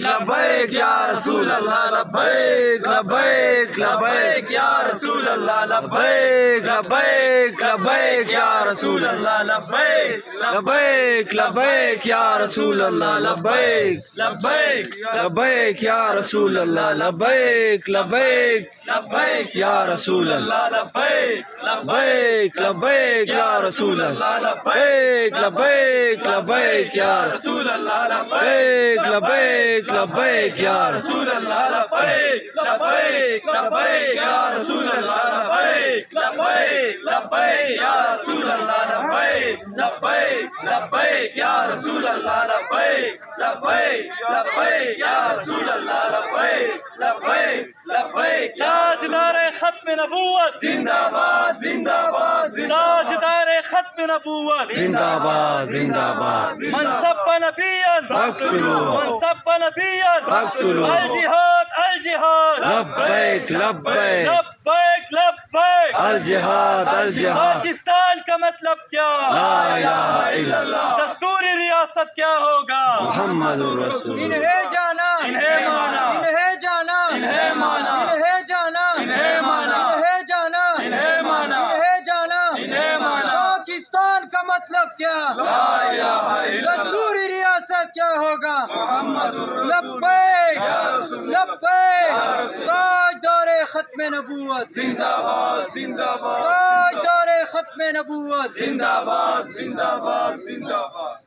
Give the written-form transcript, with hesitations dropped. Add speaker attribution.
Speaker 1: لبیک یا رسول اللہ لبیک لبیک لبیک یا رسول اللہ لبیک لبیک لبیک یا رسول اللہ لبیک لبیک لبیک یا رسول اللہ لبیک لبیک لبیک یا رسول اللہ لبیک لبیک لبیک یا رسول اللہ لبیک لبیک لبیک یا رسول اللہ لبیک لبیک لبیک یا رسول اللہ لبیک لبیک لبیک یا رسول اللہ لبیک لبیک لبیک یا رسول اللہ لبیک لبیک لبیک یا رسول اللہ لبیک لبیک لبیک یا رسول اللہ لبیک لبیک لبیک یا رسول اللہ لبیک لبیک لبیک
Speaker 2: تاجدار ختم نبوت
Speaker 1: زندہ باد زندہ باد
Speaker 2: تاجدار ختم نبوت
Speaker 1: زندہ باد زندہ باد
Speaker 2: من سب نبیا
Speaker 1: فاقتلوه.
Speaker 2: من سب نبیا
Speaker 1: فاقتلوه.
Speaker 2: الجہاد الجہاد
Speaker 1: لبیک لبیک
Speaker 2: لبیک لبیک
Speaker 1: الجہاد الجہاد
Speaker 2: پاکستان کا مطلب کیا
Speaker 1: لا الہ الا اللہ
Speaker 2: دستوری ریاست کیا ہوگا
Speaker 1: محمد رسول اللہ
Speaker 3: انہیں جانا
Speaker 2: انہیں مانا
Speaker 3: انہیں جانا
Speaker 2: انہیں مانا
Speaker 3: انہیں جانا
Speaker 2: انہیں مانا
Speaker 3: انہیں جانا
Speaker 2: انہیں مانا
Speaker 3: انہیں جانا
Speaker 2: انہیں مانا
Speaker 3: پاکستان کا مطلب کیا
Speaker 1: لا الہ الا اللہ
Speaker 3: دستوری ریاست کیا ہوگا
Speaker 1: محمد
Speaker 3: لبیک لبیک تاجدار ختم نبوت
Speaker 1: زندہ باد زندہ باد
Speaker 3: تاجدار ختم نبوت
Speaker 1: زندہ باد زندہ باد زندہ باد